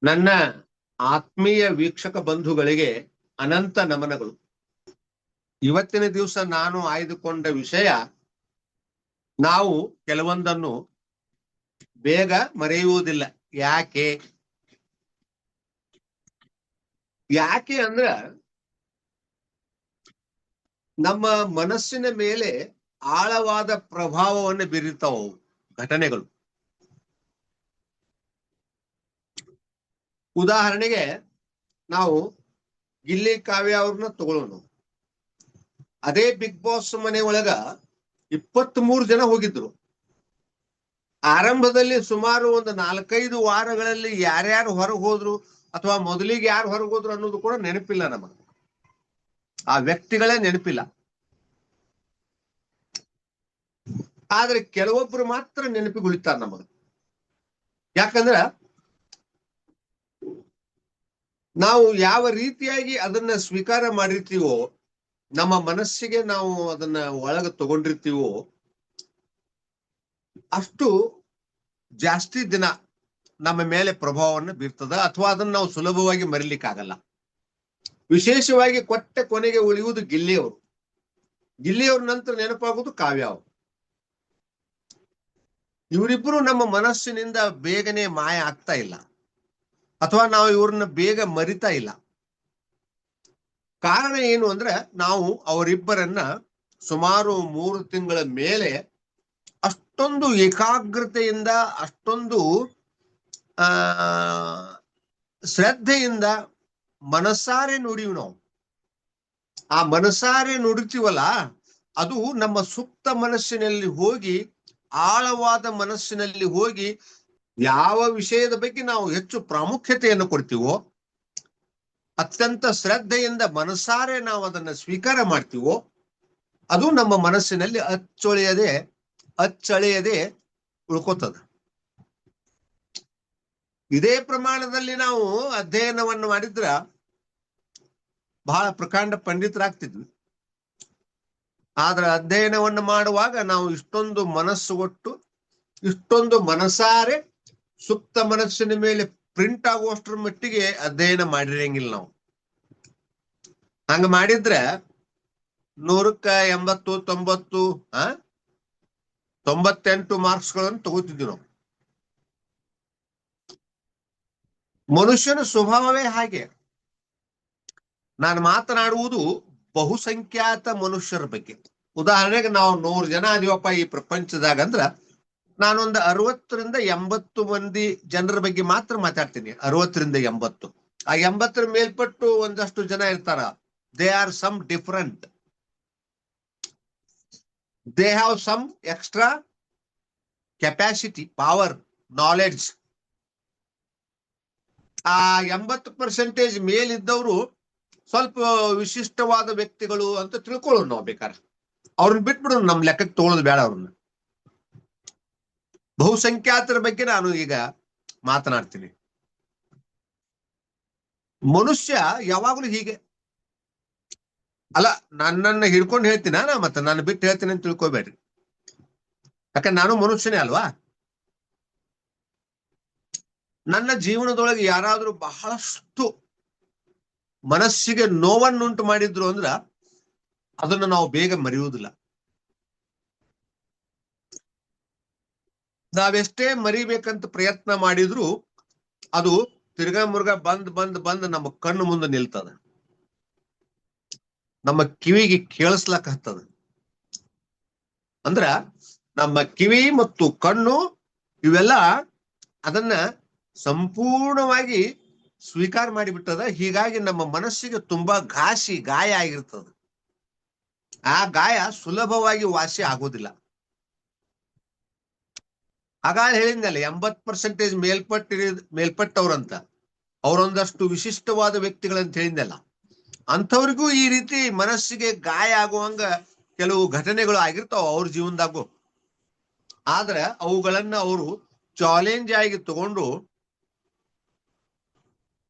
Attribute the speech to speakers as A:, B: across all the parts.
A: ನನ್ನ ಆತ್ಮೀಯ ವೀಕ್ಷಕ ಬಂಧುಗಳಿಗೆ ಅನಂತ ನಮನಗಳು. ಇವತ್ತಿನ ದಿವಸ ನಾನು ಆಯ್ದುಕೊಂಡ ವಿಷಯ, ನಾವು ಕೆಲವೊಂದನ್ನು ಬೇಗ ಮರೆಯುವುದಿಲ್ಲ. ಯಾಕೆ ಯಾಕೆ ಅಂದ್ರ ನಮ್ಮ ಮನಸ್ಸಿನ ಮೇಲೆ ಆಳವಾದ ಪ್ರಭಾವವನ್ನು ಬೀರುತ್ತಾವು ಘಟನೆಗಳು. ಉದಾಹರಣೆಗೆ ನಾವು ಗಿಲ್ಲಿ ಕಾವ್ಯ ಅವ್ರನ್ನ ತಗೊಳ್ಳೋಣ. ಅದೇ ಬಿಗ್ ಬಾಸ್ ಮನೆ ಒಳಗ 23 ಜನ ಹೋಗಿದ್ರು. ಆರಂಭದಲ್ಲಿ ಸುಮಾರು ಒಂದು 4-5 ವಾರಗಳಲ್ಲಿ ಯಾರ್ಯಾರು ಹೊರಗೆ ಹೋದ್ರು ಅಥವಾ ಮೊದಲಿಗೆ ಯಾರು ಹೊರಗೆ ಹೋದ್ರು ಅನ್ನೋದು ಕೂಡ ನೆನಪಿಲ್ಲ ನಮಗೆ. ಆ ವ್ಯಕ್ತಿಗಳೇ ನೆನಪಿಲ್ಲ. ಆದ್ರೆ ಕೆಲವೊಬ್ರು ಮಾತ್ರ ನೆನಪಿಗುಳಿತಾರ ನಮಗೆ. ಯಾಕಂದ್ರ ನಾವು ಯಾವ ರೀತಿಯಾಗಿ ಅದನ್ನ ಸ್ವೀಕಾರ ಮಾಡಿರ್ತೀವೋ, ನಮ್ಮ ಮನಸ್ಸಿಗೆ ನಾವು ಅದನ್ನ ಒಳಗ ತಗೊಂಡಿರ್ತೀವೋ, ಅಷ್ಟು ಜಾಸ್ತಿ ದಿನ ನಮ್ಮ ಮೇಲೆ ಪ್ರಭಾವವನ್ನು ಬೀರ್ತದ. ಅಥವಾ ಅದನ್ನ ನಾವು ಸುಲಭವಾಗಿ ಮರಿಲಿಕ್ಕಾಗಲ್ಲ. ವಿಶೇಷವಾಗಿ ಕೊನೆಗೆ ಉಳಿಯುವುದು ಗಿಲ್ಲಿಯವರು. ಗಿಲ್ಲಿಯವ್ರ ನಂತರ ನೆನಪಾಗುವುದು ಕಾವ್ಯ ಅವರು. ಇವರಿಬ್ಬರು ನಮ್ಮ ಮನಸ್ಸಿನಿಂದ ಬೇಗನೆ ಮಾಯ ಆಗ್ತಾ ಇಲ್ಲ, ಅಥವಾ ನಾವು ಇವ್ರನ್ನ ಬೇಗ ಮರಿತಾ ಇಲ್ಲ. ಕಾರಣ ಏನು ಅಂದ್ರೆ, ನಾವು ಅವರಿಬ್ಬರನ್ನ ಸುಮಾರು 3 ತಿಂಗಳ ಮೇಲೆ ಅಷ್ಟೊಂದು ಏಕಾಗ್ರತೆಯಿಂದ, ಅಷ್ಟೊಂದು ಶ್ರದ್ಧೆಯಿಂದ ಮನಸಾರೆ ನುಡಿವು. ನಾವು ಆ ಮನಸಾರೆ ನುಡಿತೀವಲ್ಲ, ಅದು ನಮ್ಮ ಸುಪ್ತ ಮನಸ್ಸಿನಲ್ಲಿ ಹೋಗಿ, ಆಳವಾದ ಮನಸ್ಸಿನಲ್ಲಿ ಹೋಗಿ, ಯಾವ ವಿಷಯದ ಬಗ್ಗೆ ನಾವು ಹೆಚ್ಚು ಪ್ರಾಮುಖ್ಯತೆಯನ್ನು ಕೊಡ್ತೀವೋ, ಅತ್ಯಂತ ಶ್ರದ್ಧೆಯಿಂದ ಮನಸಾರೆ ನಾವು ಅದನ್ನ ಸ್ವೀಕಾರ ಮಾಡ್ತೀವೋ, ಅದು ನಮ್ಮ ಮನಸ್ಸಿನಲ್ಲಿ ಅಚ್ಚಳಿಯದೆ ಉಳ್ಕೋತದ. ಇದೇ ಪ್ರಮಾಣದಲ್ಲಿ ನಾವು ಅಧ್ಯಯನವನ್ನು ಮಾಡಿದ್ರ ಬಹಳ ಪ್ರಕಾಂಡ ಪಂಡಿತರಾಗ್ತಿದ್ವಿ. ಆದ್ರೆ ಅಧ್ಯಯನವನ್ನು ಮಾಡುವಾಗ ನಾವು ಇಷ್ಟೊಂದು ಮನಸ್ಸು ಕೊಟ್ಟು, ಇಷ್ಟೊಂದು ಮನಸಾರೆ ಸುಪ್ತ ಮನಸ್ಸಿನ ಮೇಲೆ ಪ್ರಿಂಟ್ ಆಗುವಷ್ಟರ ಮಟ್ಟಿಗೆ ಅಧ್ಯಯನ ಮಾಡಿರಂಗಿಲ್ಲ ನಾವು. ಹಂಗ ಮಾಡಿದ್ರೆ 100ಕ್ಕೆ 80, 90, 98 ಮಾರ್ಕ್ಸ್ಗಳನ್ನು ತಗೋತಿದ್ವಿ ನಾವು. ಮನುಷ್ಯನ ಸ್ವಭಾವವೇ ಹಾಗೆ. ನಾನು ಮಾತನಾಡುವುದು ಬಹುಸಂಖ್ಯಾತ ಮನುಷ್ಯರ ಬಗ್ಗೆ. ಉದಾಹರಣೆಗೆ ನಾವು 100 ಜನ ಅದೀವಪ್ಪ ಈ ಪ್ರಪಂಚದಾಗ ಅಂದ್ರ, ನಾನೊಂದು 60ರಿಂದ 80 ಮಂದಿ ಜನರ ಬಗ್ಗೆ ಮಾತ್ರ ಮಾತಾಡ್ತೀನಿ. 60ರಿಂದ 80. ಆ 80ರ ಮೇಲ್ಪಟ್ಟು ಒಂದಷ್ಟು ಜನ ಇರ್ತಾರ. They are some different. They have some extra capacity, power, knowledge. ಆ 80% ಮೇಲಿದ್ದವರು ಸ್ವಲ್ಪ ವಿಶಿಷ್ಟವಾದ ವ್ಯಕ್ತಿಗಳು ಅಂತ ತಿಳ್ಕೊಳ್ಳೋಣ ನಾವು. ಬೇಕಾದ್ರೆ ಅವ್ರನ್ನ ಬಿಟ್ಬಿಡೋಣ, ನಮ್ ಲೆಕ್ಕಕ್ಕೆ ತಗೊಳ್ಳೋದು ಬೇಡ ಅವ್ರನ್ನ. ಬಹುಸಂಖ್ಯಾತರ ಬಗ್ಗೆ ನಾನು ಈಗ ಮಾತನಾಡ್ತೀನಿ. ಮನುಷ್ಯ ಯಾವಾಗಲೂ ಹೀಗೆ ಅಲ್ಲ. ನನ್ನನ್ನು ಹಿಡ್ಕೊಂಡು ಹೇಳ್ತೀನ ನಾ, ಮತ್ತೆ ನಾನು ಬಿಟ್ಟು ಹೇಳ್ತೀನಿ ಅಂತ ತಿಳ್ಕೊಬೇಡ್ರಿ. ಯಾಕಂದ್ರೆ ನಾನು ಮನುಷ್ಯನೇ ಅಲ್ವಾ. ನನ್ನ ಜೀವನದೊಳಗೆ ಯಾರಾದ್ರೂ ಬಹಳಷ್ಟು ಮನಸ್ಸಿಗೆ ನೋವನ್ನುಂಟು ಮಾಡಿದ್ರು ಅಂದ್ರ ಅದನ್ನ ನಾವು ಬೇಗ ಮರೆಯುವುದಿಲ್ಲ. ನಾವೆಷ್ಟೇ ಮರಿಬೇಕಂತ ಪ್ರಯತ್ನ ಮಾಡಿದ್ರು ಅದು ತಿರ್ಗಾ ಮುರ್ಗಾ ಬಂದ್ ನಮ್ಮ ಕಣ್ಣು ಮುಂದೆ ನಿಲ್ತದ, ನಮ್ಮ ಕಿವಿಗೆ ಕೇಳಿಸ್ಲಕ್ ಹತ್ತದ. ಅಂದ್ರ ನಮ್ಮ ಕಿವಿ ಮತ್ತು ಕಣ್ಣು ಇವೆಲ್ಲ ಅದನ್ನ ಸಂಪೂರ್ಣವಾಗಿ ಸ್ವೀಕಾರ ಮಾಡಿಬಿಟ್ಟದ. ಹೀಗಾಗಿ ನಮ್ಮ ಮನಸ್ಸಿಗೆ ತುಂಬಾ ಗಾಯ ಆಗಿರ್ತದ. ಆ ಗಾಯ ಸುಲಭವಾಗಿ ವಾಸಿ ಆಗೋದಿಲ್ಲ. ಹಾಗಾಗಿ ಹೇಳಿದ್ನಲ್ಲ, 80% ಮೇಲ್ಪಟ್ಟವ್ರಂತ, ಅವರೊಂದಷ್ಟು ವಿಶಿಷ್ಟವಾದ ವ್ಯಕ್ತಿಗಳಂತ ಹೇಳಿದ್ನಲ್ಲ, ಅಂಥವ್ರಿಗೂ ಈ ರೀತಿ ಮನಸ್ಸಿಗೆ ಗಾಯ ಆಗುವಂಗ ಕೆಲವು ಘಟನೆಗಳು ಆಗಿರ್ತಾವ ಅವ್ರ ಜೀವನದಾಗೂ. ಆದ್ರೆ ಅವುಗಳನ್ನ ಅವರು ಚಾಲೆಂಜ್ ಆಗಿ ತಗೊಂಡು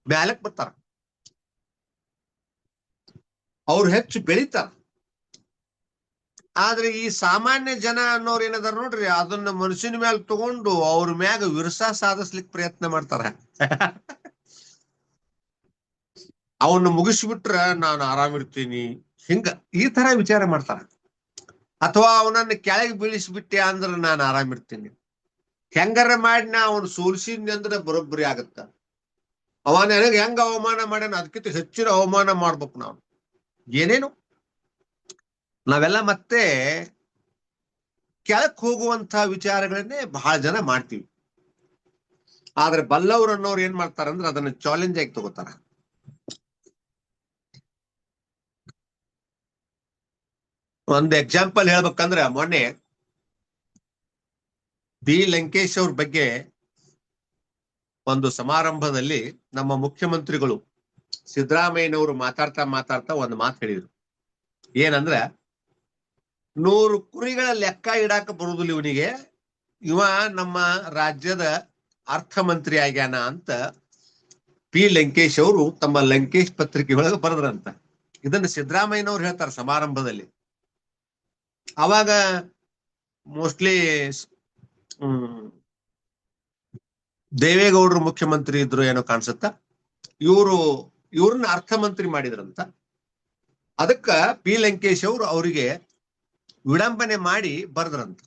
A: ಮ್ಯಾಲಕ್ ಬರ್ತಾರ. ಅವ್ರು ಹೆಚ್ಚು ಬೆಳಿತಾರ. ಆದ್ರೆ ಈ ಸಾಮಾನ್ಯ ಜನ ಅನ್ನೋರು ಏನದಾರ ನೋಡ್ರಿ, ಅದನ್ನ ಮನುಷ್ಯನ ಮ್ಯಾಲ ತಗೊಂಡು ಅವ್ರ ಮ್ಯಾಗ ವಿರಸ ಸಾಧಿಸ್ಲಿಕ್ಕೆ ಪ್ರಯತ್ನ ಮಾಡ್ತಾರ. ಅವನ್ನ ಮುಗಿಸ್ಬಿಟ್ರ ನಾನು ಆರಾಮಿರ್ತೀನಿ, ಹಿಂಗ ಈ ತರ ವಿಚಾರ ಮಾಡ್ತಾರ. ಅಥವಾ ಅವನನ್ನ ಕೆಳಗೆ ಬೀಳಿಸ್ಬಿಟ್ಟೆ ಅಂದ್ರೆ ನಾನು ಆರಾಮಿರ್ತೀನಿ, ಹೆಂಗಾರ ಮಾಡಿ ನಾ ಅವನು ಸೋಲ್ಸಿದ್ನಿ ಅಂದ್ರೆ ಬರೋಬ್ಬರಿ ಆಗತ್ತ. ಅವ ನನಗೆ ಹೆಂಗ ಅವಮಾನ ಮಾಡ್ಯಾನ ಅದಕ್ಕಿಂತ ಹೆಚ್ಚಿನ ಅವಮಾನ ಮಾಡ್ಬೇಕು ನಾವು, ಏನೇನು ನಾವೆಲ್ಲ ಮತ್ತೆ ಕೆಳಕ್ ಹೋಗುವಂತ ವಿಚಾರಗಳನ್ನೇ ಬಹಳ ಜನ ಮಾಡ್ತೀವಿ. ಆದ್ರೆ ಬಲ್ಲವ್ರು ಅನ್ನೋರು ಏನ್ ಮಾಡ್ತಾರಂದ್ರೆ ಅದನ್ನ ಚಾಲೆಂಜ್ ಆಗಿ ತಗೋತಾರ. ಒಂದು ಎಕ್ಸಾಂಪಲ್ ಹೇಳ್ಬೇಕಂದ್ರೆ, ಮೊನ್ನೆ ಬಿ ಲಂಕೇಶ್ ಅವ್ರ ಬಗ್ಗೆ ಒಂದು ಸಮಾರಂಭದಲ್ಲಿ ನಮ್ಮ ಮುಖ್ಯಮಂತ್ರಿಗಳು ಸಿದ್ದರಾಮಯ್ಯನವರು ಮಾತಾಡ್ತಾ ಒಂದು ಮಾತು ಹೇಳಿದ್ರು. ಏನಂದ್ರ, 100 ಕುರಿಗಳ ಲೆಕ್ಕ ಇಡಾಕ ಬರುದಿಲ್ಲ ಇವನಿಗೆ, ಇವ ನಮ್ಮ ರಾಜ್ಯದ ಅರ್ಥ ಮಂತ್ರಿ ಆಗ್ಯಾನ ಅಂತ ಪಿ ಲಂಕೇಶ್ ಅವರು ತಮ್ಮ ಲಂಕೇಶ್ ಪತ್ರಿಕೆ ಒಳಗೆ ಬರೆದ್ರಂತ. ಇದನ್ನ ಸಿದ್ದರಾಮಯ್ಯನವ್ರು ಹೇಳ್ತಾರೆ ಸಮಾರಂಭದಲ್ಲಿ. ಅವಾಗ ಮೋಸ್ಟ್ಲಿ ದೇವೇಗೌಡರು ಮುಖ್ಯಮಂತ್ರಿ ಇದ್ರು ಏನೋ ಕಾಣಿಸುತ್ತ, ಇವ್ರನ್ನ ಅರ್ಥಮಂತ್ರಿ ಮಾಡಿದ್ರಂತ. ಅದಕ್ಕ ಪಿ ಲಂಕೇಶ್ ಅವರು ಅವರಿಗೆ ವಿಡಂಬನೆ ಮಾಡಿ ಬರೆದ್ರಂತ.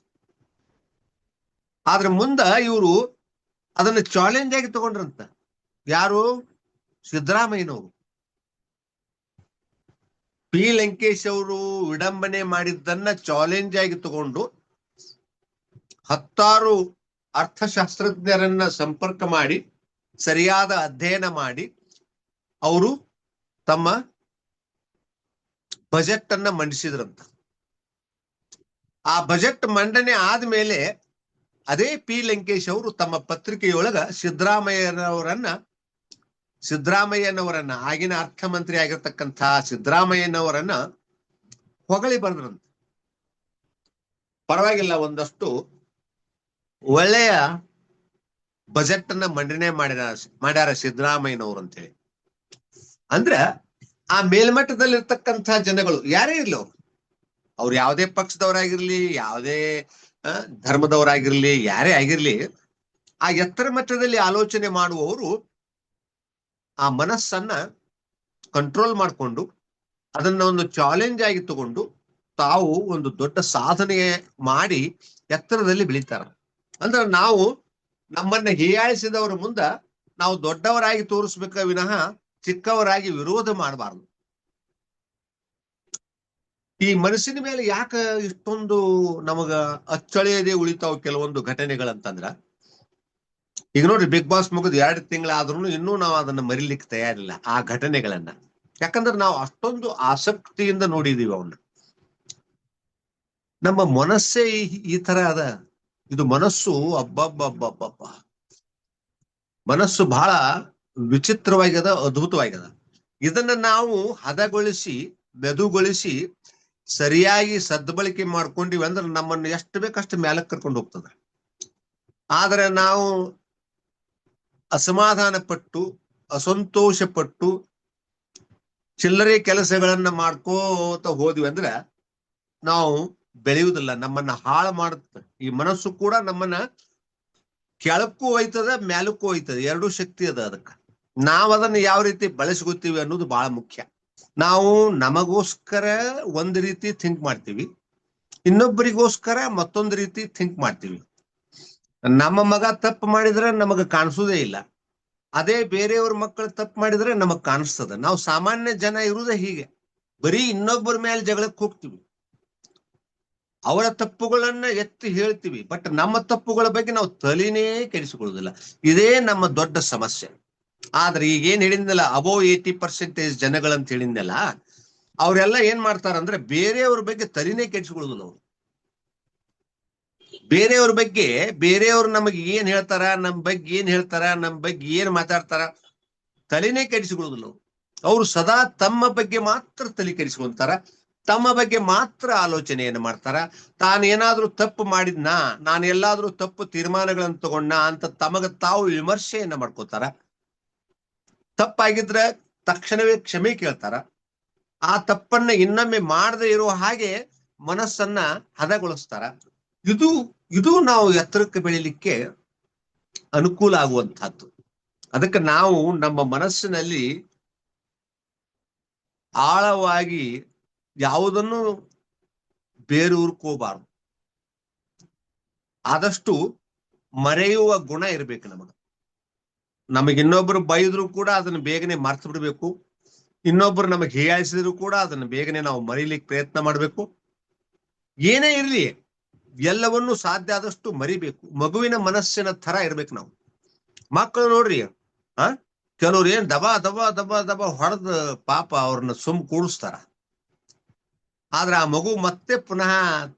A: ಆದ್ರೆ ಮುಂದ ಇವರು ಅದನ್ನ ಚಾಲೆಂಜ್ ಆಗಿ ತಗೊಂಡ್ರಂತ. ಯಾರು? ಸಿದ್ದರಾಮಯ್ಯನವರು. ಪಿ ಲಂಕೇಶ್ ಅವರು ವಿಡಂಬನೆ ಮಾಡಿದ್ದನ್ನ ಚಾಲೆಂಜ್ ಆಗಿ ತಗೊಂಡು 10 ಅರ್ಥಶಾಸ್ತ್ರಜ್ಞರನ್ನ ಸಂಪರ್ಕ ಮಾಡಿ ಸರಿಯಾದ ಅಧ್ಯಯನ ಮಾಡಿ ಅವರು ತಮ್ಮ ಬಜೆಟ್ ಅನ್ನ ಮಂಡಿಸಿದ್ರಂತ. ಆ ಬಜೆಟ್ ಮಂಡನೆ ಆದ್ಮೇಲೆ ಅದೇ ಪಿ ಲಂಕೇಶ್ ಅವರು ತಮ್ಮ ಪತ್ರಿಕೆಯೊಳಗ ಸಿದ್ದರಾಮಯ್ಯನವರನ್ನ ಆಗಿನ ಅರ್ಥಮಂತ್ರಿ ಆಗಿರ್ತಕ್ಕಂಥ ಸಿದ್ದರಾಮಯ್ಯನವರನ್ನ ಹೊಗಳಿ ಬರೆದ್ರಂತ. ಪರವಾಗಿಲ್ಲ, ಒಂದಷ್ಟು ಒಳ್ಳೆಯ ಬಜೆಟ್ ಅನ್ನ ಮಂಡನೆ ಮಾಡ್ಯಾರ ಸಿದ್ದರಾಮಯ್ಯನವರು ಅಂತೇಳಿ. ಅಂದ್ರ ಆ ಮೇಲ್ಮಟ್ಟದಲ್ಲಿರ್ತಕ್ಕಂಥ ಜನಗಳು ಯಾರೇ ಇರ್ಲಿ, ಅವ್ರು ಯಾವುದೇ ಪಕ್ಷದವರಾಗಿರ್ಲಿ, ಯಾವುದೇ ಧರ್ಮದವರಾಗಿರ್ಲಿ, ಯಾರೇ ಆಗಿರ್ಲಿ, ಆ ಎತ್ತರ ಮಟ್ಟದಲ್ಲಿ ಆಲೋಚನೆ ಮಾಡುವವರು ಆ ಮನಸ್ಸನ್ನ ಕಂಟ್ರೋಲ್ ಮಾಡಿಕೊಂಡು ಅದನ್ನ ಒಂದು ಚಾಲೆಂಜ್ ಆಗಿ ತಗೊಂಡು ತಾವು ಒಂದು ದೊಡ್ಡ ಸಾಧನೆ ಮಾಡಿ ಎತ್ತರದಲ್ಲಿ ಬೆಳೀತಾರ. ಅಂದ್ರೆ ನಾವು ನಮ್ಮನ್ನ ಹೀಯಾಳಿಸಿದವರ ಮುಂದ ನಾವು ದೊಡ್ಡವರಾಗಿ ತೋರಿಸ್ಬೇಕ ವಿನಃ ಚಿಕ್ಕವರಾಗಿ ವಿರೋಧ ಮಾಡಬಾರ್ದು. ಈ ಮನಸ್ಸಿನ ಮೇಲೆ ಯಾಕ ಇಷ್ಟೊಂದು ನಮಗ ಅಚ್ಚಳಿಯದೆ ಉಳಿತಾವ್ ಕೆಲವೊಂದು ಘಟನೆಗಳಂತಂದ್ರ, ಈಗ ನೋಡ್ರಿ, ಬಿಗ್ ಬಾಸ್ ಮುಗಿದು 2 ತಿಂಗಳಾದ್ರೂ ಇನ್ನೂ ನಾವು ಅದನ್ನ ಮರಿಲಿಕ್ಕೆ ತಯಾರಿಲ್ಲ ಆ ಘಟನೆಗಳನ್ನ. ಯಾಕಂದ್ರೆ ನಾವು ಅಷ್ಟೊಂದು ಆಸಕ್ತಿಯಿಂದ ನೋಡಿದೀವಿ ಅವನ್ನ. ನಮ್ಮ ಮನಸ್ಸೇ ಈ ತರ ಅದ. ಇದು ಮನಸ್ಸು ಅಬ್ಬಬ್ಬಬ್ಬಬ್ಬ, ಮನಸ್ಸು ಬಹಳ ವಿಚಿತ್ರವಾಗ್ಯದ, ಅದ್ಭುತವಾಗ್ಯದ. ಇದನ್ನ ನಾವು ಹದಗೊಳಿಸಿ ಮೆದುಗೊಳಿಸಿ ಸರಿಯಾಗಿ ಸದ್ಬಳಕೆ ಮಾಡ್ಕೊಂಡಿವಿ ಅಂದ್ರೆ ನಮ್ಮನ್ನು ಎಷ್ಟು ಬೇಕಷ್ಟು ಮೇಲಕ್ಕೆ ಕರ್ಕೊಂಡು ಹೋಗ್ತದ. ಆದ್ರೆ ನಾವು ಅಸಮಾಧಾನ ಪಟ್ಟು ಅಸಂತೋಷ ಪಟ್ಟು ಚಿಲ್ಲರೆ ಕೆಲಸಗಳನ್ನ ಮಾಡ್ಕೋತ ಹೋದ್ವಿ ಅಂದ್ರೆ ನಾವು ಬೆಳೆಯುವುದಿಲ್ಲ, ನಮ್ಮನ್ನ ಹಾಳು ಮಾಡುತ್ತೆ. ಈ ಮನಸ್ಸು ಕೂಡ ನಮ್ಮನ್ನ ಕೆಳಕ್ಕೂ ಒಯ್ತದ, ಮ್ಯಾಲಕ್ಕೂ ಒಯ್ತದ, 2 ಶಕ್ತಿ ಅದ. ಅದಕ್ಕೆ ನಾವ್ ಅದನ್ನ ಯಾವ ರೀತಿ ಬಳಸ್ಕೊತೀವಿ ಅನ್ನೋದು ಬಹಳ ಮುಖ್ಯ. ನಾವು ನಮಗೋಸ್ಕರ ಒಂದ್ ರೀತಿ ಥಿಂಕ್ ಮಾಡ್ತೀವಿ, ಇನ್ನೊಬ್ಬರಿಗೋಸ್ಕರ ಮತ್ತೊಂದು ರೀತಿ ಥಿಂಕ್ ಮಾಡ್ತೀವಿ. ನಮ್ಮ ಮಗ ತಪ್ಪು ಮಾಡಿದ್ರೆ ನಮಗ ಕಾಣಿಸೋದೇ ಇಲ್ಲ, ಅದೇ ಬೇರೆಯವ್ರ ಮಕ್ಕಳು ತಪ್ಪು ಮಾಡಿದ್ರೆ ನಮಗ್ ಕಾಣಿಸ್ತದ. ನಾವು ಸಾಮಾನ್ಯ ಜನ ಇರುವುದೇ ಹೀಗೆ, ಬರೀ ಇನ್ನೊಬ್ಬರ ಮೇಲೆ ಜಗಳಕ್ಕೆ ಹೋಗ್ತೀವಿ, ಅವರ ತಪ್ಪುಗಳನ್ನ ಎತ್ತಿ ಹೇಳ್ತೀವಿ, ಬಟ್ ನಮ್ಮ ತಪ್ಪುಗಳ ಬಗ್ಗೆ ನಾವು ತಲೆನೇ ಕೆಡಿಸಿಕೊಳ್ಳುವುದಿಲ್ಲ. ಇದೇ ನಮ್ಮ ದೊಡ್ಡ ಸಮಸ್ಯೆ. ಆದ್ರೆ ಈಗೇನ್ ಹೇಳಿದ್ನಲ್ಲ, ಅಬೋ 80% ಜನಗಳಂತ ಹೇಳಿದ್ನಲ್ಲ, ಅವರೆಲ್ಲ ಏನ್ ಮಾಡ್ತಾರಂದ್ರೆ ಬೇರೆಯವ್ರ ಬಗ್ಗೆ ತಲೆನೇ ಕೆಡಿಸಿಕೊಳ್ಳುವುದಿಲ್ಲ. ಅವರು ಬೇರೆಯವ್ರ ಬಗ್ಗೆ, ಬೇರೆಯವ್ರು ನಮಗೆ ಏನ್ ಹೇಳ್ತಾರ, ನಮ್ ಬಗ್ಗೆ ಏನ್ ಹೇಳ್ತಾರ, ನಮ್ ಬಗ್ಗೆ ಏನ್ ಮಾತಾಡ್ತಾರ, ತಲೆನೇ ಕೆಡಿಸಿಕೊಳ್ಳುವುದಿಲ್ಲ. ಅವರು ಸದಾ ತಮ್ಮ ಬಗ್ಗೆ ಮಾತ್ರ ತಲೆ ಕೆಡಿಸ್ಕೊಂತಾರ, ತಮ್ಮ ಬಗ್ಗೆ ಮಾತ್ರ ಆಲೋಚನೆಯನ್ನು ಮಾಡ್ತಾರ. ತಾನೇನಾದ್ರೂ ತಪ್ಪು ಮಾಡಿದ್ನಾ, ನಾನು ಎಲ್ಲಾದ್ರೂ ತಪ್ಪು ತೀರ್ಮಾನಗಳನ್ನು ತಗೊಂಡ ಅಂತ ತಮಗ ತಾವು ವಿಮರ್ಶೆಯನ್ನ ಮಾಡ್ಕೋತಾರ. ತಪ್ಪಾಗಿದ್ರೆ ತಕ್ಷಣವೇ ಕ್ಷಮೆ ಕೇಳ್ತಾರ. ಆ ತಪ್ಪನ್ನ ಇನ್ನೊಮ್ಮೆ ಮಾಡದೆ ಇರೋ ಹಾಗೆ ಮನಸ್ಸನ್ನ ಹದಗೊಳಿಸ್ತಾರ. ಇದು ನಾವು ಎತ್ತರಕ್ಕೆ ಬೆಳಿಲಿಕ್ಕೆ ಅನುಕೂಲ ಆಗುವಂತಹದ್ದು. ಅದಕ್ಕೆ ನಾವು ನಮ್ಮ ಮನಸ್ಸಿನಲ್ಲಿ ಆಳವಾಗಿ ಯಾವುದನ್ನು ಬೇರೂರ್ಕ್ ಹೋಗಬಾರ್ದು. ಆದಷ್ಟು ಮರೆಯುವ ಗುಣ ಇರ್ಬೇಕು ನಮಗೆ ಇನ್ನೊಬ್ರು ಬೈದ್ರು ಕೂಡ ಅದನ್ನ ಬೇಗನೆ ಮರ್ತು ಬಿಡ್ಬೇಕು. ಇನ್ನೊಬ್ರು ನಮಗೆ ಹೀಯಾಳಿಸಿದ್ರು ಕೂಡ ಅದನ್ನ ಬೇಗನೆ ನಾವು ಮರೀಲಿಕ್ಕೆ ಪ್ರಯತ್ನ ಮಾಡ್ಬೇಕು. ಏನೇ ಇರ್ಲಿ ಎಲ್ಲವನ್ನೂ ಸಾಧ್ಯ ಆದಷ್ಟು ಮರಿಬೇಕು. ಮಗುವಿನ ಮನಸ್ಸಿನ ತರ ಇರ್ಬೇಕು ನಾವು. ಮಕ್ಕಳು ನೋಡ್ರಿ, ಕೆಲವ್ರು ಏನ್ ದಬಾ ದಬಾ ದಬಾ ದಬಾ ಹೊಡೆದ ಪಾಪ ಅವ್ರನ್ನ ಕೂಡಿಸ್ತಾರ. ಆದ್ರೆ ಆ ಮಗು ಮತ್ತೆ ಪುನಃ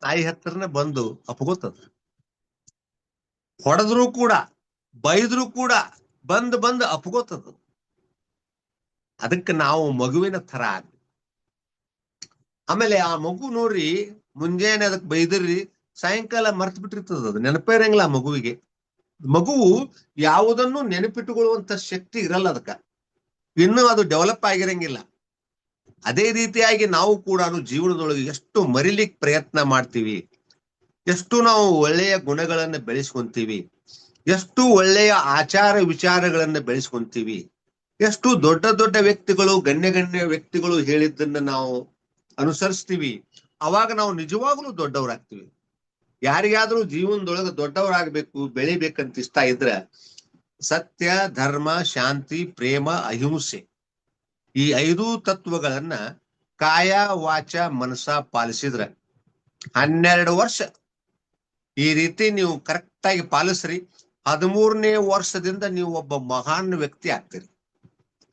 A: ತಾಯಿ ಹತ್ರನೇ ಬಂದು ಅಪ್ಕೋತದ. ಹೊಡೆದ್ರು ಕೂಡ ಬೈದ್ರು ಕೂಡ ಬಂದು ಅಪ್ಕೋತದ. ಅದಕ್ಕೆ ನಾವು ಮಗುವಿನ ತರ ಆಗ್ಬೇಕು. ಆಮೇಲೆ ಆ ಮಗು ನೋಡ್ರಿ, ಮುಂಜಾನೆ ಅದಕ್ಕೆ ಬೈದ್ರಿ, ಸಾಯಂಕಾಲ ಮರ್ತು ಬಿಟ್ಟಿರ್ತದ. ಅದು ನೆನಪೇ ಇರಂಗಿಲ್ಲ ಆ ಮಗುವಿಗೆ. ಮಗುವು ಯಾವುದನ್ನು ನೆನಪಿಟ್ಟುಕೊಳ್ಳುವಂತ ಶಕ್ತಿ ಇರಲ್ಲ ಅದಕ್ಕ, ಇನ್ನೂ ಅದು ಡೆವಲಪ್ ಆಗಿರಂಗಿಲ್ಲ. ಅದೇ ರೀತಿಯಾಗಿ ನಾವು ಕೂಡ ಜೀವನದೊಳಗೆ ಎಷ್ಟು ಮರಿಲಿಕ್ಕೆ ಪ್ರಯತ್ನ ಮಾಡ್ತೀವಿ, ಎಷ್ಟು ನಾವು ಒಳ್ಳೆಯ ಗುಣಗಳನ್ನ ಬೆಳೆಸ್ಕೊಂತೀವಿ, ಎಷ್ಟು ಒಳ್ಳೆಯ ಆಚಾರ ವಿಚಾರಗಳನ್ನ ಬೆಳೆಸ್ಕೊಂತೀವಿ, ಎಷ್ಟು ದೊಡ್ಡ ದೊಡ್ಡ ವ್ಯಕ್ತಿಗಳು, ಗಣ್ಯ ವ್ಯಕ್ತಿಗಳು ಹೇಳಿದ್ದನ್ನ ನಾವು ಅನುಸರಿಸ್ತೀವಿ, ಅವಾಗ ನಾವು ನಿಜವಾಗ್ಲೂ ದೊಡ್ಡವರಾಗ್ತೀವಿ. ಯಾರಿಗಾದ್ರೂ ಜೀವನದೊಳಗೆ ದೊಡ್ಡವರಾಗಬೇಕು, ಬೆಳಿಬೇಕಂತ ಇಷ್ಟ ಇದ್ರ ಸತ್ಯ, ಧರ್ಮ, ಶಾಂತಿ, ಪ್ರೇಮ, ಅಹಿಂಸೆ ಈ 5 ತತ್ವಗಳನ್ನ ಕಾಯ ವಾಚ ಮನಸ ಪಾಲಿಸಿದ್ರೆ 12 ವರ್ಷ ಈ ರೀತಿ ನೀವು ಕರೆಕ್ಟ್ ಆಗಿ ಪಾಲಿಸ್ರಿ. 13ನೇ ವರ್ಷದಿಂದ ನೀವು ಒಬ್ಬ ಮಹಾನ್ ವ್ಯಕ್ತಿ ಆಗ್ತೀರಿ.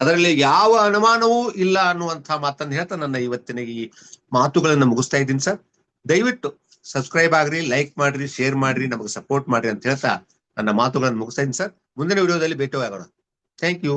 A: ಅದರಲ್ಲಿ ಯಾವ ಅನುಮಾನವೂ ಇಲ್ಲ ಅನ್ನುವಂಥ ಮಾತನ್ನು ಹೇಳ್ತಾ ನನ್ನ ಇವತ್ತಿನ ಈ ಮಾತುಗಳನ್ನ ಮುಗಿಸ್ತಾ ಇದ್ದೀನಿ ಸರ್. ದಯವಿಟ್ಟು ಸಬ್ಸ್ಕ್ರೈಬ್ ಆಗ್ರಿ, ಲೈಕ್ ಮಾಡ್ರಿ, ಶೇರ್ ಮಾಡ್ರಿ, ನಮಗೆ ಸಪೋರ್ಟ್ ಮಾಡ್ರಿ ಅಂತ ಹೇಳ್ತಾ ನನ್ನ ಮಾತುಗಳನ್ನು ಮುಗಿಸ್ತಾ ಇದ್ದೀನಿ ಸರ್. ಮುಂದಿನ ವಿಡಿಯೋದಲ್ಲಿ ಭೇಟಿ ಆಗೋಣ. Thank you.